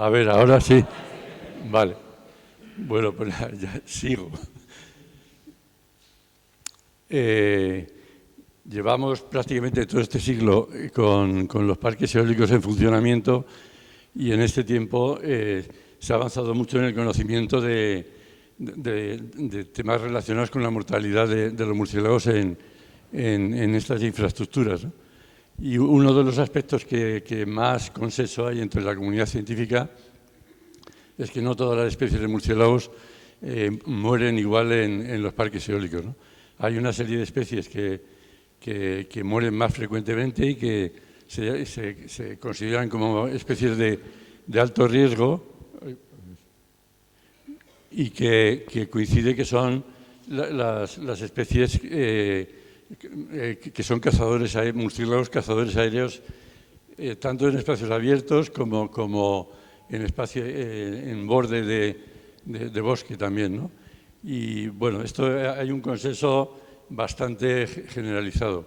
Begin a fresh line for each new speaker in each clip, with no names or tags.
A ver, ahora sí. Vale. Bueno, pues ya sigo. Llevamos prácticamente todo este siglo con los parques eólicos en funcionamiento y en este tiempo se ha avanzado mucho en el conocimiento de temas relacionados con la mortalidad de los murciélagos en estas infraestructuras, ¿no? Y uno de los aspectos que más consenso hay entre la comunidad científica es que no todas las especies de murciélagos mueren igual en los parques eólicos, ¿no? Hay una serie de especies que mueren más frecuentemente y que se consideran como especies de alto riesgo y que coincide que son las especies que son murciélagos cazadores aéreos, tanto en espacios abiertos como en borde de bosque también, ¿no? Y bueno, hay un consenso bastante generalizado.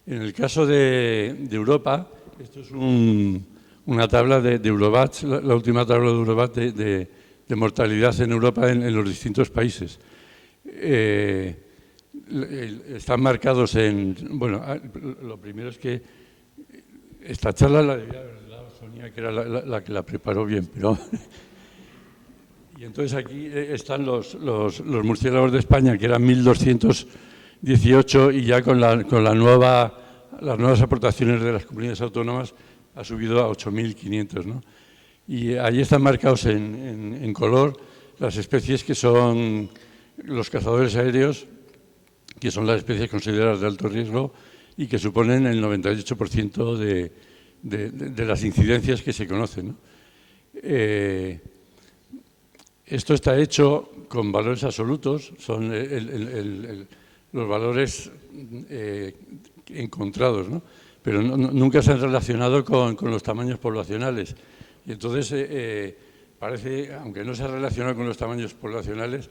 En el caso de Europa, esto es una tabla de Eurobat, la última tabla de Eurobat de mortalidad en Europa en los distintos países. Están marcados bueno, lo primero es que esta charla la debía haber dado Sonia, que era la que la preparó bien, pero... Y entonces aquí están los murciélagos de España, que eran 1.218, y ya con las nuevas aportaciones de las comunidades autónomas ha subido a 8.500, ¿no? Y ahí están marcados en color las especies que son los cazadores aéreos, que son las especies consideradas de alto riesgo y que suponen el 98% de las incidencias que se conocen, ¿no? Esto está hecho con valores absolutos, son los valores encontrados, ¿no? Pero nunca se han relacionado con los tamaños poblacionales. Y entonces parece, aunque no se ha relacionado con los tamaños poblacionales,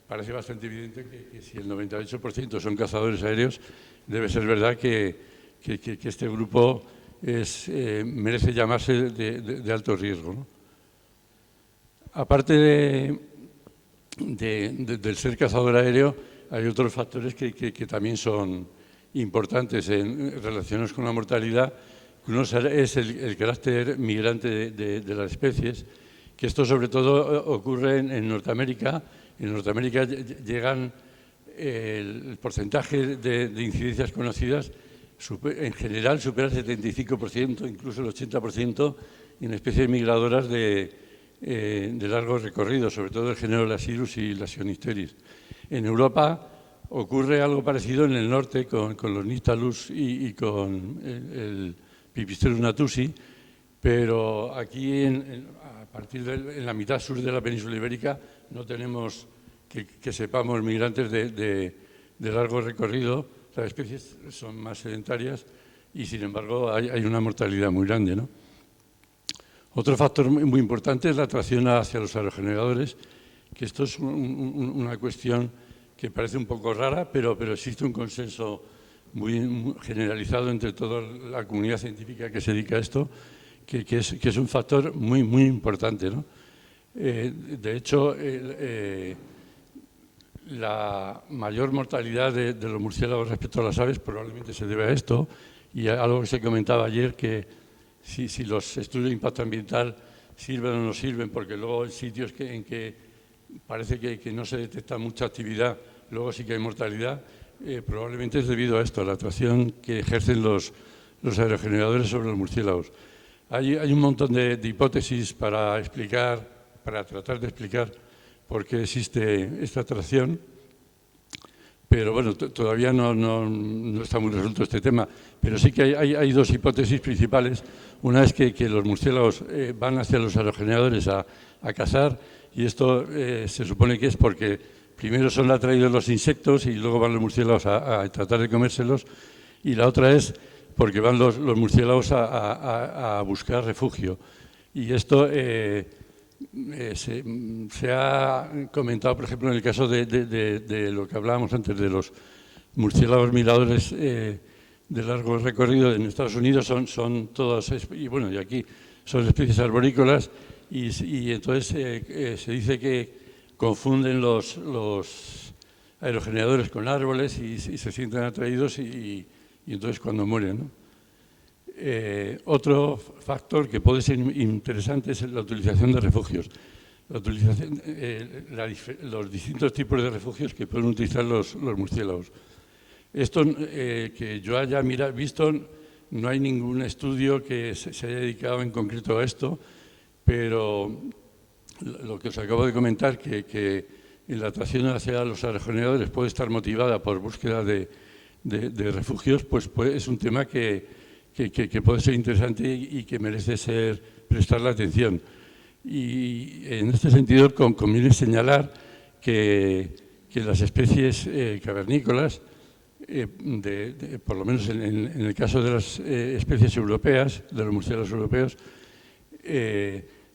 parece bastante evidente que si el 98% son cazadores aéreos, debe ser verdad que este grupo merece llamarse de alto riesgo, ¿no? Aparte del ser cazador aéreo, hay otros factores que también son importantes relacionados con la mortalidad. Uno es el carácter migrante de las especies, que esto sobre todo ocurre en Norteamérica. En Norteamérica llegan el porcentaje de incidencias conocidas, en general supera el 75%, incluso el 80%, en especies migradoras de largo recorrido, sobre todo el género Lasiurus y Lasionisteris. En Europa ocurre algo parecido en el norte con los Nyctalus y con el Pipistrellus natusi, pero aquí a partir de la mitad sur de la península ibérica no tenemos que sepamos migrantes de largo recorrido. Las especies son más sedentarias y sin embargo hay una mortalidad muy grande, ¿no? Otro factor muy importante es la atracción hacia los aerogeneradores, que esto es una cuestión que parece un poco rara, pero existe un consenso muy generalizado entre toda la comunidad científica que se dedica a esto, que es un factor muy importante, ¿no? De hecho, la mayor mortalidad de los murciélagos respecto a las aves probablemente se debe a esto, y a algo que se comentaba ayer, que si los estudios de impacto ambiental sirven o no sirven, porque luego en sitios en que parece que no se detecta mucha actividad, luego sí que hay mortalidad, probablemente es debido a esto, a la atracción que ejercen los aerogeneradores sobre los murciélagos. Hay un montón de hipótesis para tratar de explicar por qué existe esta atracción, pero bueno, todavía no está muy resuelto este tema. Pero sí que hay dos hipótesis principales. Una es que los murciélagos van hacia los aerogeneradores a cazar, y esto se supone que es porque primero son atraídos los insectos y luego van los murciélagos a tratar de comérselos, y la otra es porque van los murciélagos a buscar refugio. Y esto se ha comentado, por ejemplo, en el caso de lo que hablábamos antes, de los murciélagos migradores de largo recorrido en Estados Unidos, son todas, y bueno, y aquí son especies arborícolas, y entonces se dice que confunden los aerogeneradores con árboles y se sienten atraídos y entonces cuando mueren, ¿no? Otro factor que puede ser interesante es la utilización de refugios. La utilización, los distintos tipos de refugios que pueden utilizar los murciélagos. Esto que yo haya visto, no hay ningún estudio que se haya dedicado en concreto a esto, pero lo que os acabo de comentar, que la atracción hacia los aerogeneradores puede estar motivada por búsqueda de refugios, pues es un tema que puede ser interesante y que merece prestarle atención. Y en este sentido conviene señalar que las especies cavernícolas, por lo menos en el caso de las especies europeas, de los murciélagos europeos,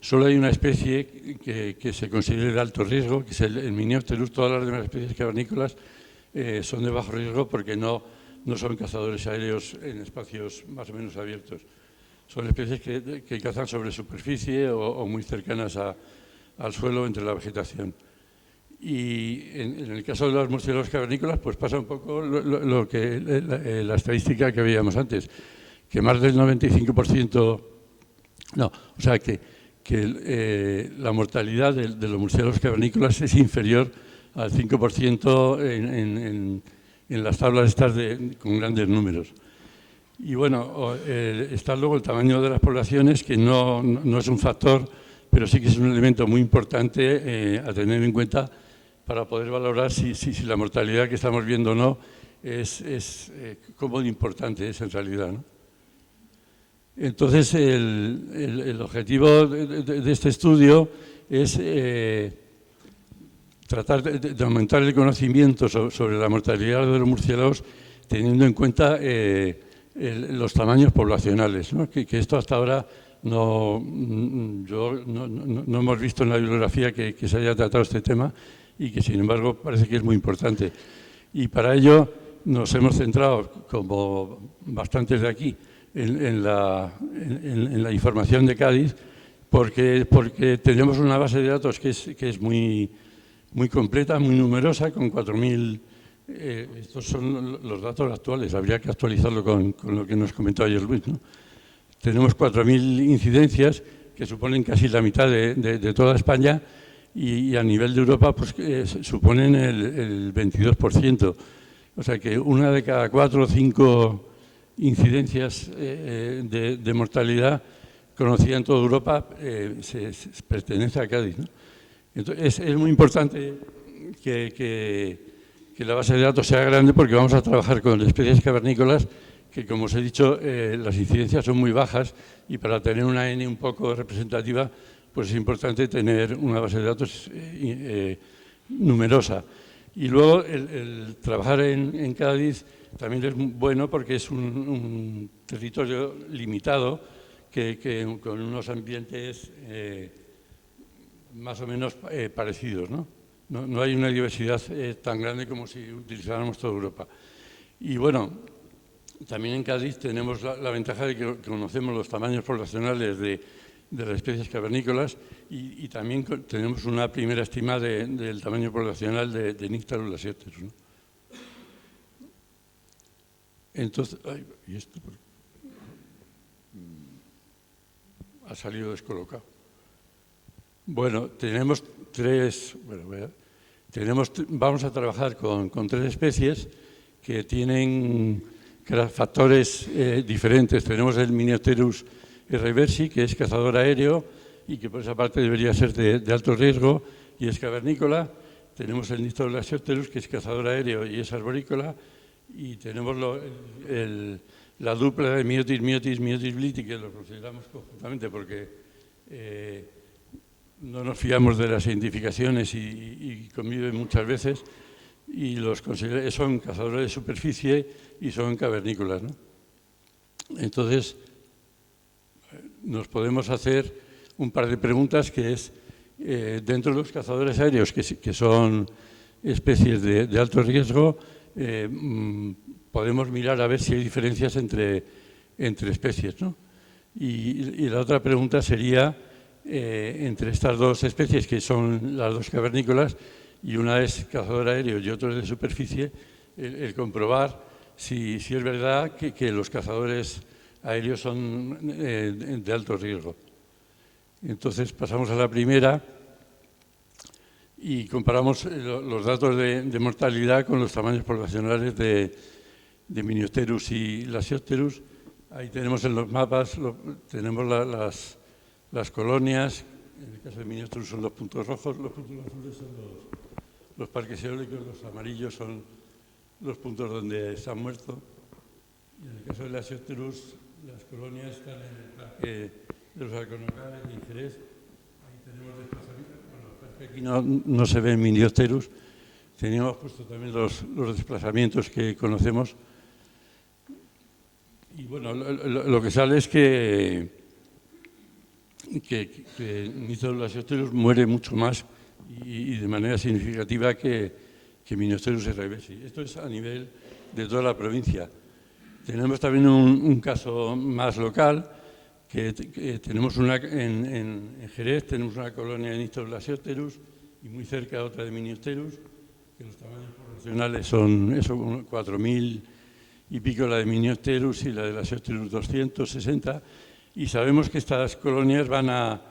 solo hay una especie que se considera de alto riesgo, que es el Miniopterus. Todas las demás especies cavernícolas son de bajo riesgo porque no son cazadores aéreos en espacios más o menos abiertos. Son especies que cazan sobre superficie o muy cercanas al suelo entre la vegetación. Y en el caso de los murciélagos cavernícolas, pues pasa un poco la estadística que veíamos antes, que más del 95%, la mortalidad de los murciélagos cavernícolas es inferior al 5% en las tablas estas con grandes números. Y bueno, está luego el tamaño de las poblaciones, que no es un factor, pero sí que es un elemento muy importante a tener en cuenta para poder valorar si la mortalidad que estamos viendo o no es cómo de importante es en realidad, ¿no? Entonces, el objetivo de este estudio es tratar de aumentar el conocimiento sobre la mortalidad de los murciélagos, teniendo en cuenta los tamaños poblacionales, ¿no? Que esto hasta ahora no hemos visto en la bibliografía que se haya tratado este tema y que, sin embargo, parece que es muy importante. Y para ello nos hemos centrado, como bastantes de aquí, en la información de Cádiz, porque tenemos una base de datos que es muy completa, muy numerosa, con 4.000. Estos son los datos actuales, habría que actualizarlo con lo que nos comentó ayer Luis, ¿no? Tenemos 4.000 incidencias, que suponen casi la mitad de toda España, y a nivel de Europa pues, suponen el 22%. O sea que una de cada 4 o 5 incidencias de mortalidad conocida en toda Europa pertenece a Cádiz, ¿no? Entonces, es muy importante que la base de datos sea grande, porque vamos a trabajar con especies cavernícolas que, como os he dicho, las incidencias son muy bajas, y para tener una N un poco representativa, pues es importante tener una base de datos numerosa. Y luego el trabajar en Cádiz también es bueno, porque es un territorio limitado con unos ambientes más o menos parecidos, ¿no? No hay una diversidad tan grande como si utilizáramos toda Europa. Y bueno, también en Cádiz tenemos la ventaja de que conocemos los tamaños poblacionales de las especies cavernícolas y también tenemos una primera estima del tamaño poblacional de Nyctalus lasciopterus, ¿no? Entonces, ¿y esto por qué? Ha salido descolocado. Bueno, vamos a trabajar con 3 especies que tienen factores diferentes. Tenemos el Miniopterus reversi, que es cazador aéreo y que por esa parte debería ser de alto riesgo y es cavernícola. Tenemos el Nyctalus lasciopterus, que es cazador aéreo y es arborícola. Y tenemos la dupla de miotis bliti, que lo consideramos conjuntamente porque no nos fiamos de las identificaciones y conviven muchas veces, y son cazadores de superficie y son cavernícolas, ¿no? Entonces, nos podemos hacer un par de preguntas, que es, dentro de los cazadores aéreos, que son especies de alto riesgo, podemos mirar a ver si hay diferencias entre especies, ¿no? Y la otra pregunta sería entre estas dos especies, que son las dos cavernícolas, y una es cazador aéreo y otro es de superficie, el comprobar si es verdad que los cazadores aéreos son de alto riesgo. Entonces pasamos a la primera y comparamos los datos de mortalidad con los tamaños poblacionales de Miniopterus y Lasiopterus. Ahí tenemos en los mapas, tenemos las colonias. En el caso de Miniopterus son los puntos rojos, los puntos azules son los parques eólicos, los amarillos son los puntos donde se han muerto. Y en el caso de Lasiopterus, las colonias están en el parque de los Alcornocales y en Jerez. Ahí tenemos desplazamientos. Bueno, aquí no se ven Miniopterus. Teníamos puesto también los desplazamientos que conocemos. Y bueno, lo que sale es que Miniopterus lasiopterus muere mucho más y de manera significativa que Miniopterus revesi. Esto es a nivel de toda la provincia. Tenemos también un caso más local, que tenemos en Jerez, tenemos una colonia de Miniopterus lasiopterus y muy cerca otra de Miniopterus, que los tamaños poblacionales son 4.000 y pico la de Miniopterus y la de Lasiopterus 260, y sabemos que estas colonias van a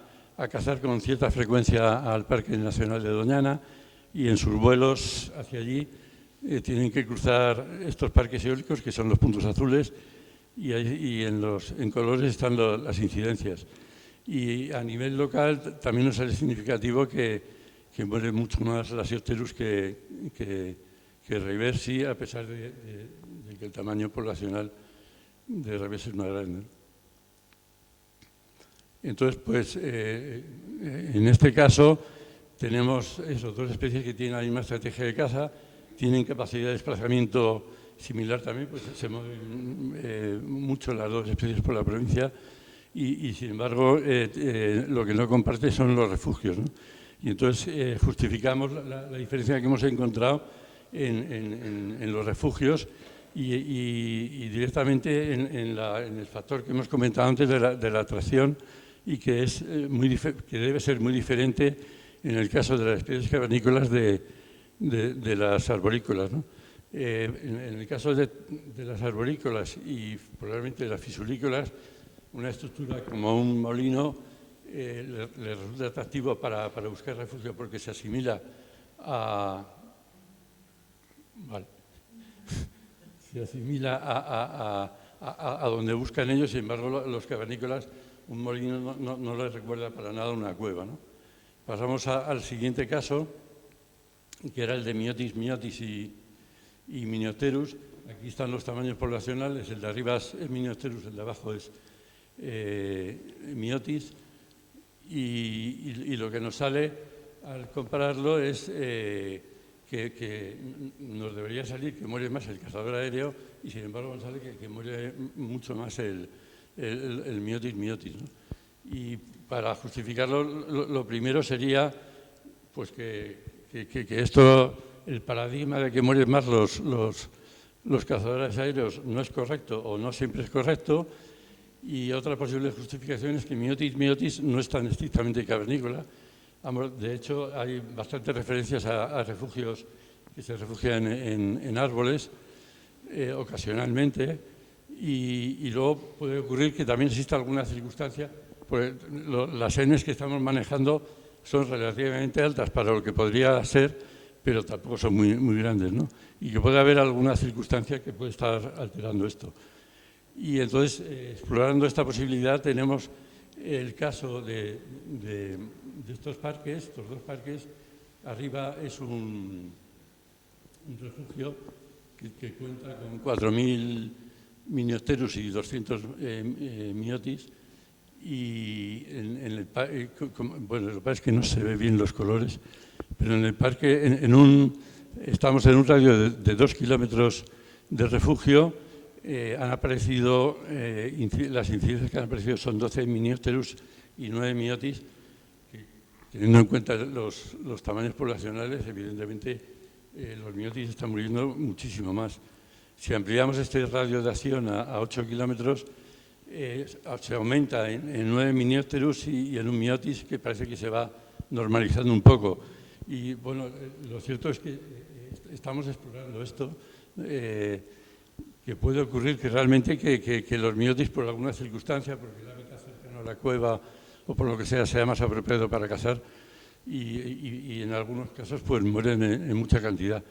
cazar con cierta frecuencia al Parque Nacional de Doñana, y en sus vuelos hacia allí tienen que cruzar estos parques eólicos, que son los puntos azules, y en colores están las incidencias. Y a nivel local también nos sale significativo que muere mucho más Lasiopterus que revesi, a pesar de que el tamaño poblacional de revesi es más grande. Entonces, pues, en este caso tenemos esos dos especies que tienen la misma estrategia de caza, tienen capacidad de desplazamiento similar también, pues se mueven mucho las dos especies por la provincia y sin embargo, lo que no comparte son los refugios, ¿no? Y entonces justificamos la diferencia que hemos encontrado en los refugios y directamente en el factor que hemos comentado antes de la atracción, y que debe ser muy diferente en el caso de las especies cavernícolas de las arborícolas, ¿no? En el caso de las arborícolas y probablemente de las fisulícolas, una estructura como un molino le resulta atractivo para buscar refugio porque se asimila a donde buscan ellos. Sin embargo, los cavernícolas, un molino no les recuerda para nada una cueva, ¿no? Pasamos al siguiente caso, que era el de miotis y Miniopterus. Aquí están los tamaños poblacionales, el de arriba es Miniopterus, el de abajo es miotis, y lo que nos sale al compararlo es que nos debería salir que muere más el cazador aéreo, y sin embargo nos sale que muere mucho más el miotis, ¿no? Y para justificarlo, lo primero sería pues que esto, el paradigma de que mueren más los cazadores aéreos no es correcto o no siempre es correcto, y otra posible justificación es que miotis no es tan estrictamente cavernícola. De hecho, hay bastantes referencias a refugios que se refugian en árboles ocasionalmente, y luego puede ocurrir que también exista alguna circunstancia, pues las Ns que estamos manejando son relativamente altas para lo que podría ser, pero tampoco son muy grandes, ¿no? Y que puede haber alguna circunstancia que puede estar alterando esto. Y entonces, explorando esta posibilidad, tenemos el caso de estos parques, estos dos parques. Arriba es un refugio que cuenta con 4.000 Miniopterus y 200 miotis. Y bueno, lo que pasa es que no se ve bien los colores, pero en el parque, estamos en un radio de 2 kilómetros de refugio. Han aparecido, las incidencias que han aparecido son 12 Miniopterus y 9 miotis, que, teniendo en cuenta los tamaños poblacionales, evidentemente los miotis están muriendo muchísimo más. Si ampliamos este radio de acción a 8 kilómetros, se aumenta en 9 miniópteros y en un miotis que parece que se va normalizando un poco. Y bueno, lo cierto es que estamos explorando esto, que puede ocurrir que realmente que los miotis por alguna circunstancia, porque el hábitat cercano a la cueva o por lo que sea más apropiado para cazar y en algunos casos pues mueren en mucha cantidad.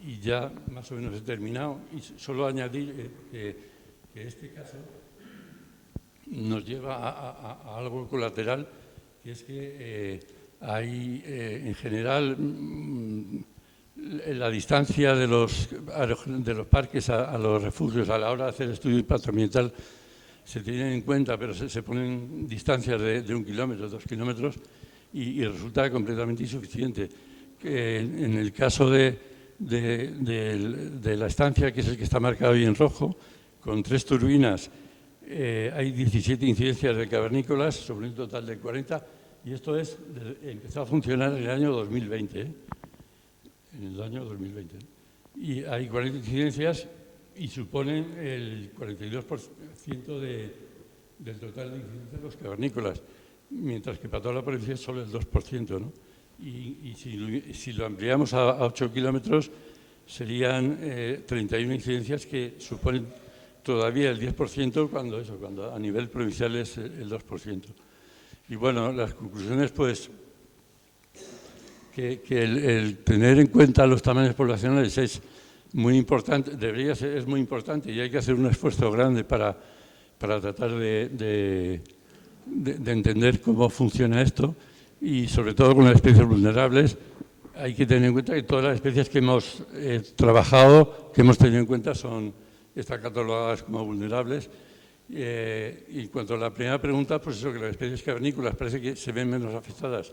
Y ya más o menos he terminado y solo añadir que este caso nos lleva a algo colateral, que es que hay en general la distancia de los parques a los refugios a la hora de hacer estudio de impacto ambiental se tienen en cuenta, pero se ponen distancias de 1 kilómetro, 2 kilómetros y resulta completamente insuficiente. En el caso de la estancia, que es el que está marcado ahí en rojo, con 3 turbinas, hay 17 incidencias de cavernícolas sobre un total de 40, y esto empezó a funcionar en el año 2020, en el año 2020. Y hay 40 incidencias y suponen el 42% del total de incidencias de los cavernícolas, mientras que para toda la provincia es solo el 2%, ¿no? Y si lo ampliamos a 8 kilómetros, serían 31 incidencias que suponen todavía el 10% cuando a nivel provincial es el 2%. Y bueno, las conclusiones, pues, que el tener en cuenta los tamaños poblacionales es muy importante, es muy importante y hay que hacer un esfuerzo grande para tratar de entender cómo funciona esto y sobre todo con las especies vulnerables. Hay que tener en cuenta que todas las especies que hemos trabajado, que hemos tenido en cuenta, están catalogadas como vulnerables. Y en cuanto a la primera pregunta, pues eso, que las especies cavernícolas parece que se ven menos afectadas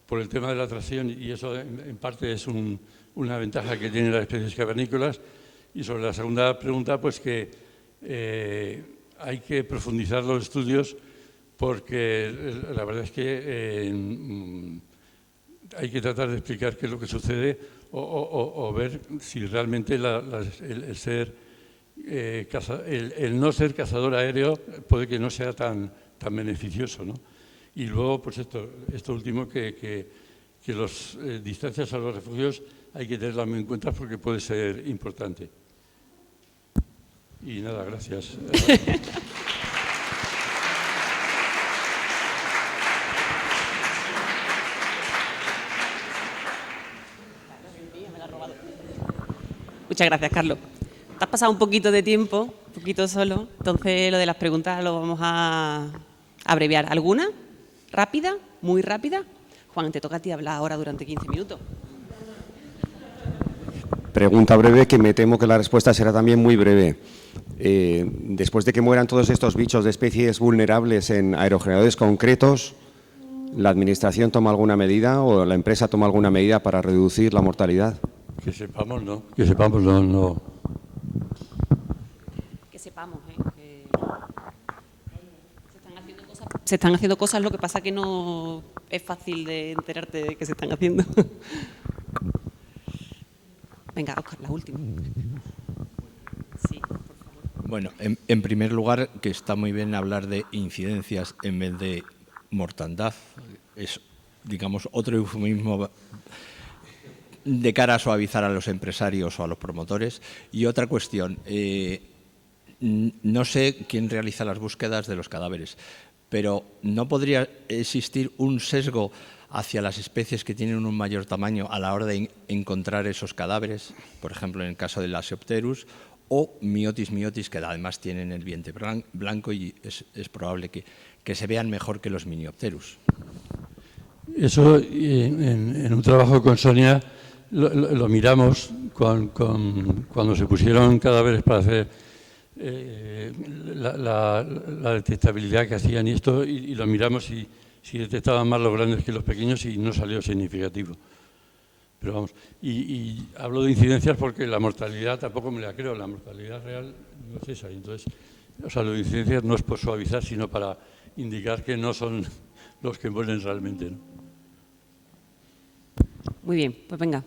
por el tema de la atracción y eso en parte es una ventaja que tienen las especies cavernícolas. Y sobre la segunda pregunta, pues que hay que profundizar los estudios porque la verdad es que hay que tratar de explicar qué es lo que sucede o ver si realmente el no ser cazador aéreo puede que no sea tan beneficioso, ¿no? Y luego, pues esto último, que las distancias a los refugios hay que tenerlas muy en cuenta porque puede ser importante. Y nada, gracias.
Muchas gracias, Carlos. Te has pasado un poquito de tiempo, un poquito solo, entonces lo de las preguntas lo vamos a abreviar. ¿Alguna? ¿Rápida? ¿Muy rápida? Juan, te toca a ti hablar ahora durante 15 minutos.
Pregunta breve que me temo que la respuesta será también muy breve. Después de que mueran todos estos bichos de especies vulnerables en aerogeneradores concretos, ¿la Administración toma alguna medida o la empresa toma alguna medida para reducir la mortalidad?
Que sepamos, no. Que sepamos, no.
Que sepamos, que se están haciendo cosas, lo que pasa que no es fácil de enterarte de que se están haciendo. Venga, Óscar, la última. Sí, por favor.
Bueno, en primer lugar, que está muy bien hablar de incidencias en vez de mortandad. Es, digamos, otro eufemismo de cara a suavizar a los empresarios o a los promotores. Y otra cuestión, no sé quién realiza las búsquedas de los cadáveres, pero ¿no podría existir un sesgo hacia las especies que tienen un mayor tamaño a la hora de encontrar esos cadáveres? Por ejemplo, en el caso del Lasiopterus o miotis, que además tienen el vientre blanco y es probable que se vean mejor que los miniopterus.
Eso en un trabajo con Sonia lo miramos cuando se pusieron cadáveres para hacer la detectabilidad que hacían y lo miramos si detectaban más los grandes que los pequeños y no salió significativo. Pero vamos, y hablo de incidencias porque la mortalidad tampoco me la creo, la mortalidad real no es esa. Entonces, o sea, lo de incidencias no es por suavizar, sino para indicar que no son los que mueren realmente, ¿no?
Muy bien, pues venga.